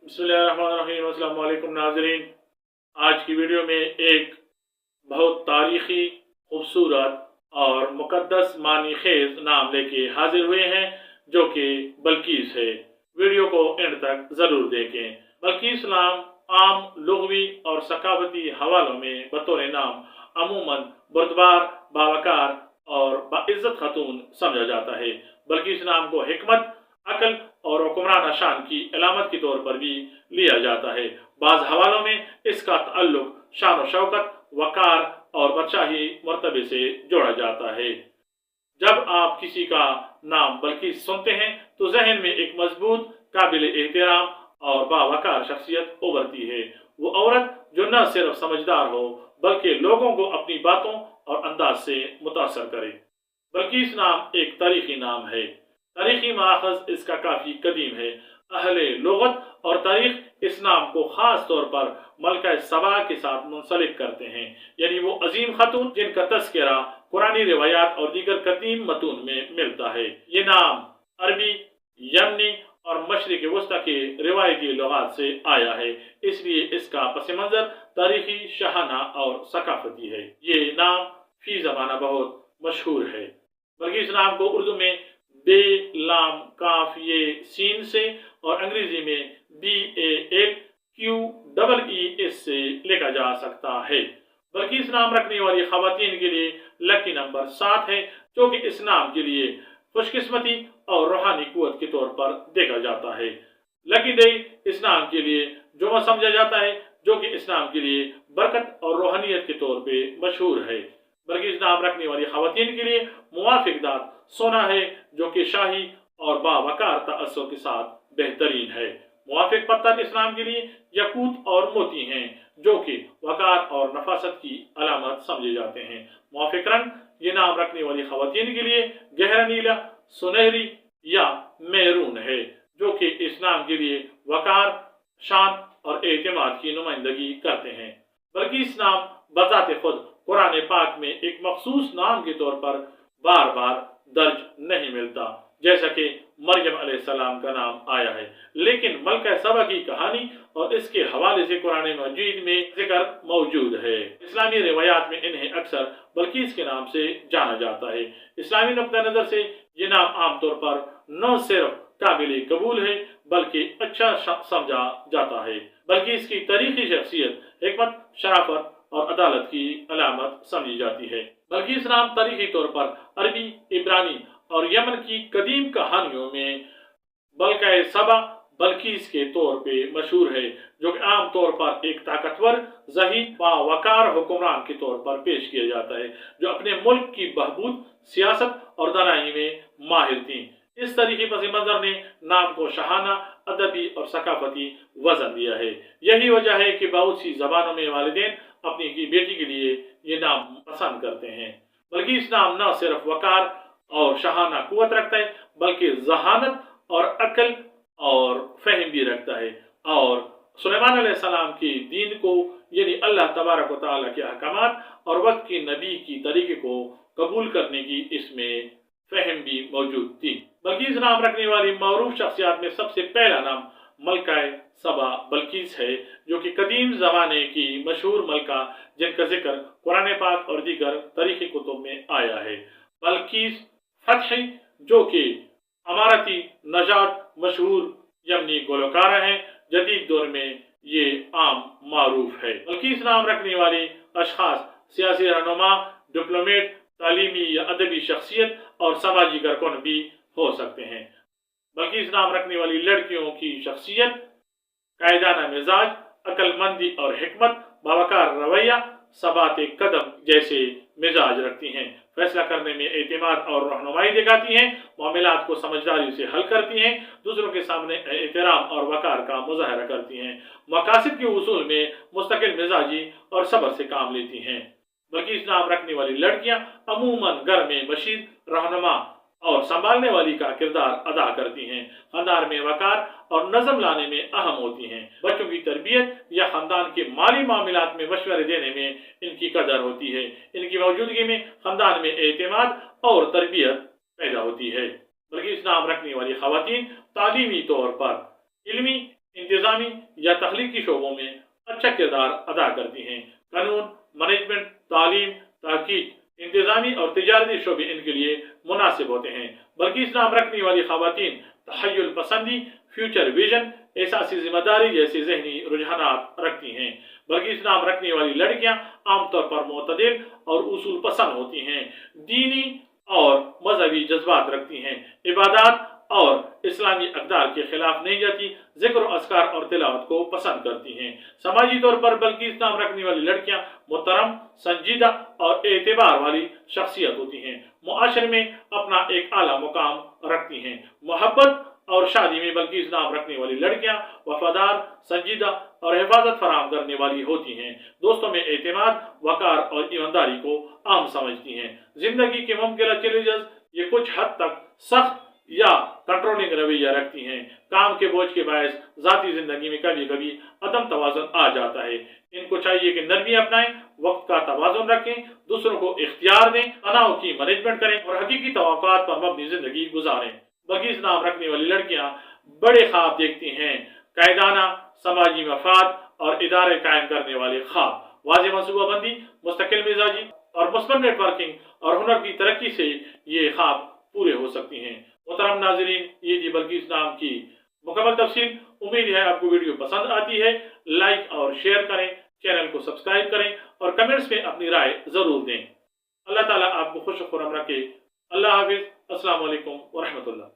बिस्मिल्लाहिर्रहमानिर्रहीम। अस्सलाम वालेकुम नाज़रीन। आज की वीडियो में एक बहुत तारीखी, खूबसूरत और मुक़द्दस मानी खेज नाम लेके हाजिर हुए हैं, जो कि बल्कीस है। वीडियो को एंड तक ज़रूर देखें। बल्कीस नाम आम लुग़वी और सकाफ़ती हवालों में बतौर नाम अमूमन बुर्दबार, बावकार और बाइज़्ज़त ख़तून समझा जाता है। बल्कीस नाम को हिकमत, अक्ल और हुक्मरान शान की अलामत के तौर पर भी लिया जाता है। बाज़ हवालों में इसका ताल्लुक शान व शौकत, वक़ार और बादशाही मर्तबे से जोड़ा जाता है। जब आप किसी का नाम बल्कीस सुनते हैं तो जहन में एक मजबूत, काबिल एहतराम और बावकार शख्सियत उभरती है। वो औरत जो न सिर्फ समझदार हो बल्कि लोगों को अपनी बातों और अंदाज से मुतासर करे। बल्कीस नाम एक तारीखी नाम है। तारीखी माखज़ इसका काफ़ी कदीम है। अहले लुग़त और तारीख इस नाम को ख़ास तौर पर मलका सबा के साथ मुंसलिक करते हैं, यानी वो अजीम खातून जिनका तज़किरा कुरानी रिवायात और दीगर कदीम मतून में मिलता है। ये नाम अरबी, यमनी और मशरिक़ वस्ता के रिवायती लुग़ात से आया है, इसलिए इसका पस मंज़र तारीखी, शाहाना और सकाफ़ती है। ये नाम फ़ी ज़माना बहुत मशहूर है। बल्कि इस नाम को उर्दू में बे, लाम, काफ, ये, सीन से और अंग्रेजी में BALQEES से लिखा जा सकता है। बल्कि इस नाम रखने वाली खवातीन के लिए लकी नंबर 7 है, जो कि इस नाम के लिए खुशकिस्मती और रूहानी कुव्वत के तौर पर देखा जाता है। लकी डे इस नाम के लिए जुमा समझा जाता है, जो कि इस नाम के लिए बरकत और रूहानियत के तौर पे मशहूर है। बल्कि इस नाम रखने वाली खवातीन के लिए मुवाफिक दात सोना है, जो कि शाही और बावकार तअस्सुर के साथ बेहतरीन है। मुवाफिक पत्थर इस नाम के लिए यकूत और मोती हैं, जो कि वकार और नफासत की अलामत समझे जाते हैं। मुवाफिक रंग ये नाम रखने वाली खवातीन के लिए गहरा नीला, सुनहरी या मैरून है, जो कि इस नाम के लिए वकार, शान और एतमाद की नुमाइंदगी करते हैं। बल्कि इस नाम बजाते खुद कुरान पाक में एक मखसूस नाम के तौर पर बार बार दर्ज नहीं मिलता, जैसा कि मरियम अलैहिस्सलाम का नाम आया है, लेकिन मलका सबा की कहानी और इसके हवाले से कुरान मजीद में जिक्र मौजूद है। इस्लामी रिवायात में इन्हें अक्सर बल्कीस के नाम से जाना जाता है। इस्लामी नुक्ता नजर से ये नाम आमतौर पर न सिर्फ काबिल कबूल है बल्कि अच्छा समझा जाता है, बल्कि इसकी तारीखी शख्सियत, हिकमत, शराफत और अदालत की अलामत समझी जाती है। बल्कि इस नाम तारीखी तौर पर अरबी, इब्रानी और यमन की कदीम कहानियों में बल्का सबा बल्कीस के तौर पे मशहूर है, जो कि आम तौर पर एक ताकतवर, ज़हीन, बावकार हुक्मरान के तौर पर पेश किया जाता है, जो अपने मुल्क की बहबूद, सियासत और दानाई में माहिर थी। इस तरीके पस मंजर ने नाम को शाहाना, अदबी और सकाफती वजन दिया है। यही वजह है कि बहुत सी जबानों में वालिदैन अपनी की बेटी के लिए ये नाम पसंद करते हैं। बल्कि इस नाम न सिर्फ वकार और शाहाना कुव्वत रखता है, बल्कि जहानत और अक्ल और फहम भी रखता है, और सुलेमान अलैहिस्सलाम की दीन को, यानी अल्लाह तबारक व तआला के अहकामात और वक्त की नबी की तरीके को कबूल करने की इसमें फहम भी मौजूद थी। बल्कि इस नाम रखने वाली मौरूफ शख्सियात में सबसे पहला नाम मलका सबा बल्कीस है, जो कि कदीम ज़माने की मशहूर मलका जिनका जिक्र कुरान पाक और दीगर तारीखी कुतुब में आया है। बल्कीस फतह, जो कि अमारती नजात मशहूर यमनी गुलकारा है, जदीद दौर में ये आम मारूफ है। बल्कि इस नाम रखने वाली अशखास सियासी रहनुमा, डिप्लोमेट, तालीमी या अदबी शख्सियत और समाजी कारकुन भी हो सकते हैं। बल्कि इस नाम रखने वाली लड़कियों की शख्सियत कायदाना मिजाज, अक्लमंदी और हिकमत, बावकार रवैया, सबात कदम जैसे मिजाज रखती हैं, फैसला करने में एतमाद और रहनुमाई दिखाती हैं, मामलात को समझदारी से हल करती हैं, दूसरों के सामने एहतराम और वकार का मुजाहरा करती हैं, मकासद के उसूल में मुस्तकिल मिजाजी और सब्र से काम लेती हैं। बल्कि इस नाम रखने वाली लड़कियां अमूमन घर में मशीद, रहनुमा और संभालने वाली का किरदार अदा करती हैं, खानदान में वकार और नज़म लाने में अहम होती हैं, बच्चों की तरबियत या खानदान के माली मामलात में मशवरे देने में इनकी कदर होती है, इनकी मौजूदगी में खानदान में एतमाद और तरबियत पैदा होती है। बल्कि इस नाम रखने वाली खवातीन तालीमी तौर पर इल्मी, इंतजामी या तख्लीकी शोबों में अच्छा किरदार अदा करती हैं। कानून, मैनेजमेंट, तालीम, तहकीक, इंतजामी और तिजारती शोबे इनके लिए मुनासिब होते हैं। बल्कि नाम रखने वाली खवातीन तहय्युल पसंदी, फ्यूचर विजन, एहसासी जिम्मेदारी जैसे जहनी रुझानात रखती हैं। बल्कि नाम रखने वाली लड़कियां आमतौर पर मोतदिल और उसूल पसंद होती हैं, दीनी और मजहबी जज्बात रखती हैं, इबादत और इस्लामी अक़दार के खिलाफ नहीं जाती, जिक्र, अस्कार और तिलावत को पसंद करती हैं। समाजी तौर पर बल्कि नाम रखने वाली लड़कियां मुहतरम, संजीदा और एतबार वाली शख्सियत होती हैं, मुआशरे में अपना एक आला मुकाम रखती हैं। मोहब्बत और शादी में बल्कि नाम रखने वाली लड़कियां वफादार, संजीदा और हिफाजत फराहम करने वाली होती हैं। दोस्तों में एतमाद, वकार और ईमानदारी को आम समझती हैं। जिंदगी के मुमकिन चैलेंजेस ये कुछ हद तक सख्त या कंट्रोलिंग रवैया रखती हैं। काम के बोझ के बायस जाती जिंदगी में कभी कभी अदम तवाज़ुन आ जाता है। इनको चाहिए कि नरमी अपनाएं, वक्त का तवाज़ुन रखें, दूसरों को इख्तियार दें, तनाव की मैनेजमेंट करें और हकीकी तवक्कुआत पर मबनी जिंदगी गुजारें। बल्कि नाम रखने वाली लड़कियां बड़े ख्वाब देखती हैं, कायदाना समाजी मफाद और इदारे कायम करने वाले ख्वाब। वाज़ेह मंसूबाबंदी, मुस्तकिल मिजाजी और मुस्बत नेटवर्किंग और हुनर की तरक्की से ये ख्वाब पूरे हो सकती हैं। मोहतरम नाज़रीन, ये थी बल्कीस नाम की मुकम्मल तफसील। उम्मीद है आपको वीडियो पसंद आती है। लाइक और शेयर करें, चैनल को सब्सक्राइब करें और कमेंट्स में अपनी राय जरूर दें। अल्लाह ताला आपको खुश खुर्रम रखे। अल्लाह हाफिज। अस्सलाम वालेकुम व रहमतुल्लाह।